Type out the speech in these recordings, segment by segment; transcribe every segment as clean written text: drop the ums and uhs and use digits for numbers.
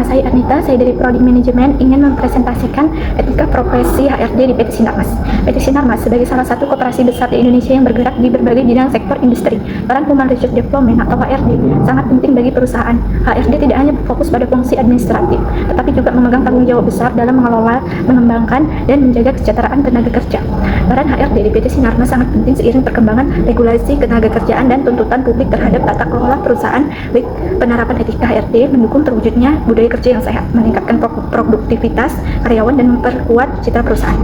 saya Ernita, saya dari Prodi Manajemen ingin mempresentasikan etika profesi HRD di PT Sinarmas. PT Sinarmas sebagai salah satu koperasi besar di Indonesia yang bergerak di berbagai bidang sektor industri. Peran Human Resource Development atau HRD sangat penting bagi perusahaan. HRD tidak hanya berfokus pada fungsi administratif, tetapi juga memegang tanggung jawab besar dalam mengelola, mengembangkan, dan menjaga kesejahteraan tenaga kerja. Peran HRD di PT Sinarmas sangat penting seiring perkembangan regulasi ketenaga kerjaan dan tuntutan publik terhadap tata kelola perusahaan. Baik penerapan etika HRD mendukung terwujudnya budaya kerja yang sehat, meningkatkan produktivitas karyawan dan memperkuat citra perusahaan.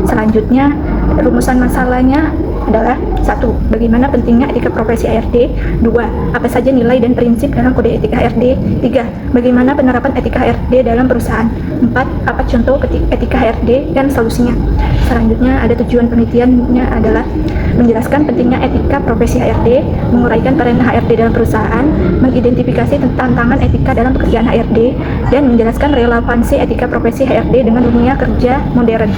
Selanjutnya, rumusan masalahnya adalah 1. Bagaimana pentingnya etika profesi HRD? 2. Apa saja nilai dan prinsip dalam kode etika HRD? 3. Bagaimana penerapan etika HRD dalam perusahaan? 4. Apa contoh etika HRD dan solusinya? Selanjutnya, ada tujuan penelitiannya adalah menjelaskan pentingnya etika profesi HRD, menguraikan peran HRD dalam perusahaan, mengidentifikasi tantangan etika dalam pekerjaan HRD, dan menjelaskan relevansi etika profesi HRD dengan dunia kerja modern.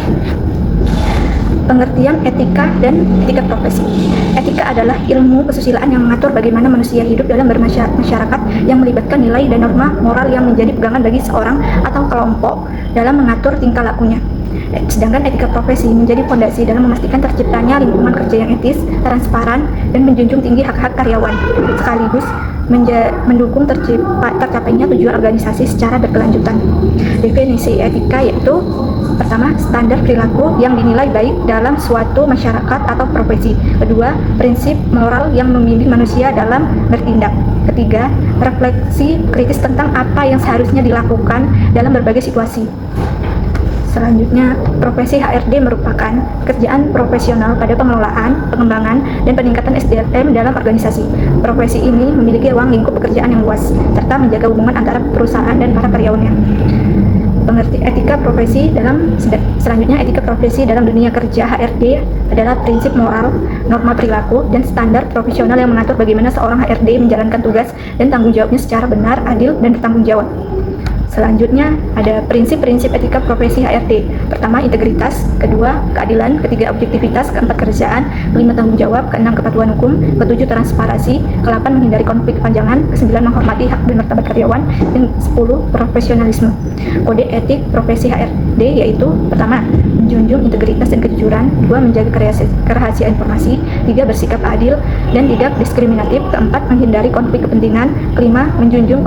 Pengertian etika dan etika profesi. Etika adalah ilmu kesusilaan yang mengatur bagaimana manusia hidup dalam bermasyarakat yang melibatkan nilai dan norma moral yang menjadi pegangan bagi seorang atau kelompok dalam mengatur tingkah lakunya. Sedangkan etika profesi menjadi fondasi dalam memastikan terciptanya lingkungan kerja yang etis, transparan, dan menjunjung tinggi hak-hak karyawan, sekaligus mendukung tercapainya tujuan organisasi secara berkelanjutan. Definisi etika yaitu: pertama, standar perilaku yang dinilai baik dalam suatu masyarakat atau profesi. Kedua, prinsip moral yang membimbing manusia dalam bertindak. Ketiga, refleksi kritis tentang apa yang seharusnya dilakukan dalam berbagai situasi. Selanjutnya, profesi HRD merupakan pekerjaan profesional pada pengelolaan, pengembangan, dan peningkatan SDM dalam organisasi. Profesi ini memiliki ruang lingkup pekerjaan yang luas, serta menjaga hubungan antara perusahaan dan para karyawannya. Pengertian etika profesi selanjutnya, etika profesi dalam dunia kerja HRD adalah prinsip moral, norma perilaku, dan standar profesional yang mengatur bagaimana seorang HRD menjalankan tugas dan tanggung jawabnya secara benar, adil, dan bertanggung jawab. Selanjutnya, ada prinsip-prinsip etika profesi HRD. Pertama, integritas. Kedua, keadilan. Ketiga, objektivitas. Keempat, kerjaan. Kelima, tanggung jawab. Keenam, kepatuhan hukum. Ketujuh, transparansi. Kedelapan, menghindari konflik kepanjangan. Kesembilan, menghormati hak dan martabat karyawan. Dan 10, profesionalisme. Kode etik profesi HRD yaitu: pertama, menjunjung integritas dan kejujuran. Dua, menjaga kerahasiaan informasi. Tiga, bersikap adil dan tidak diskriminatif. Keempat, menghindari konflik kepentingan. Kelima, menjunjung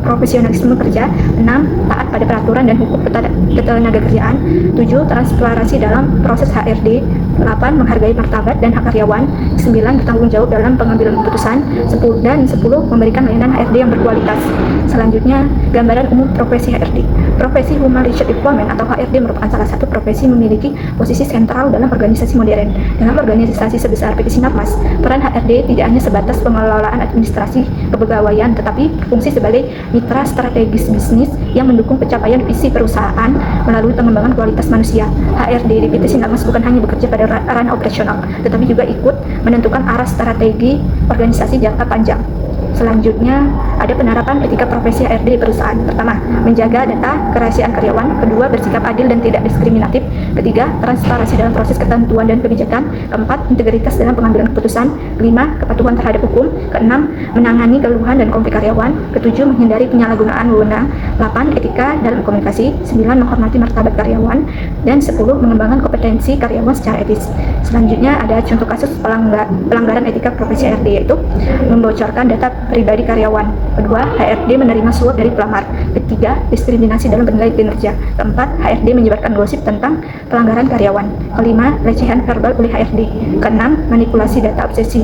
profesionalisme kerja. 6. Taat pada peraturan dan hukum ketenaga kerjaan. 7. Transparansi dalam proses HRD. 8. Menghargai martabat dan hak karyawan. 9. Bertanggung jawab dalam pengambilan keputusan. 10. Memberikan layanan HRD yang berkualitas. Selanjutnya, gambaran umum profesi HRD. Profesi Human Resource Development atau HRD merupakan salah satu profesi memiliki posisi sentral dalam organisasi modern. Dalam organisasi sebesar PT Sinarmas, peran HRD tidak hanya sebatas pengelolaan administrasi kepegawaian, tetapi berfungsi sebagai mitra strategis bisnis yang mendukung pencapaian visi perusahaan melalui pengembangan kualitas manusia. HRD di PT Sinarmas bukan hanya bekerja pada ranah operasional, tetapi juga ikut menentukan arah strategi organisasi jangka panjang. Selanjutnya, ada penerapan etika profesi HRD di perusahaan. Pertama, menjaga data kerahasiaan karyawan. Kedua, bersikap adil dan tidak diskriminatif. Ketiga, transparansi dalam proses ketentuan dan kebijakan. Keempat, integritas dalam pengambilan keputusan. Kelima, kepatuhan terhadap hukum. Keenam, menangani keluhan dan konflik karyawan. Ketujuh, menghindari penyalahgunaan wewenang. 8, etika dalam komunikasi. 9, menghormati martabat karyawan. Dan 10, mengembangkan kompetensi karyawan secara etis. Selanjutnya, ada contoh kasus pelanggaran etika profesi HRD yaitu: membocorkan data pribadi karyawan. Kedua, HRD menerima suap dari pelamar. Ketiga, diskriminasi dalam penilaian kinerja. Keempat, HRD menyebarkan gosip tentang pelanggaran karyawan. Kelima, pelecehan verbal oleh HRD. Keenam, manipulasi data absensi.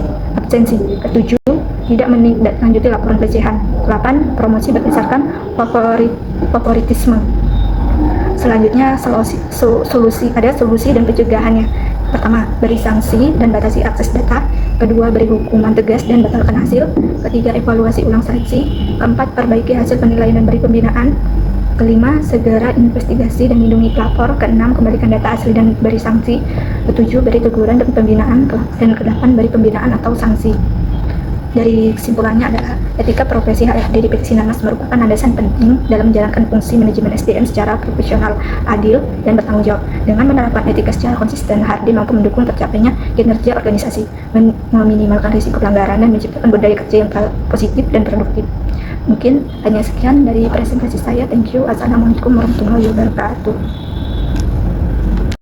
Ketujuh, tidak menindaklanjuti laporan pelecehan. 8, promosi berdasarkan favoritisme. Selanjutnya, solusi dan pencegahannya. Pertama, beri sanksi dan batasi akses data. Kedua, beri hukuman tegas dan batalkan hasil. Ketiga, evaluasi ulang sanksi. Keempat, perbaiki hasil penilaian dan beri pembinaan. Kelima, segera investigasi dan lindungi pelapor. Keenam, kembalikan data asli dan beri sanksi. Ketujuh, beri teguran dan pembinaan. Dan kedelapan, beri pembinaan atau sanksi. Dari kesimpulannya adalah etika profesi HRD di PT Sinarmas merupakan landasan penting dalam menjalankan fungsi manajemen SDM secara profesional, adil, dan bertanggung jawab. Dengan menerapkan etika secara konsisten, HRD mampu mendukung tercapainya kinerja organisasi, meminimalkan risiko pelanggaran, dan menciptakan budaya kerja yang positif dan produktif. Mungkin hanya sekian dari presentasi saya. Thank you. Assalamualaikum warahmatullahi wabarakatuh.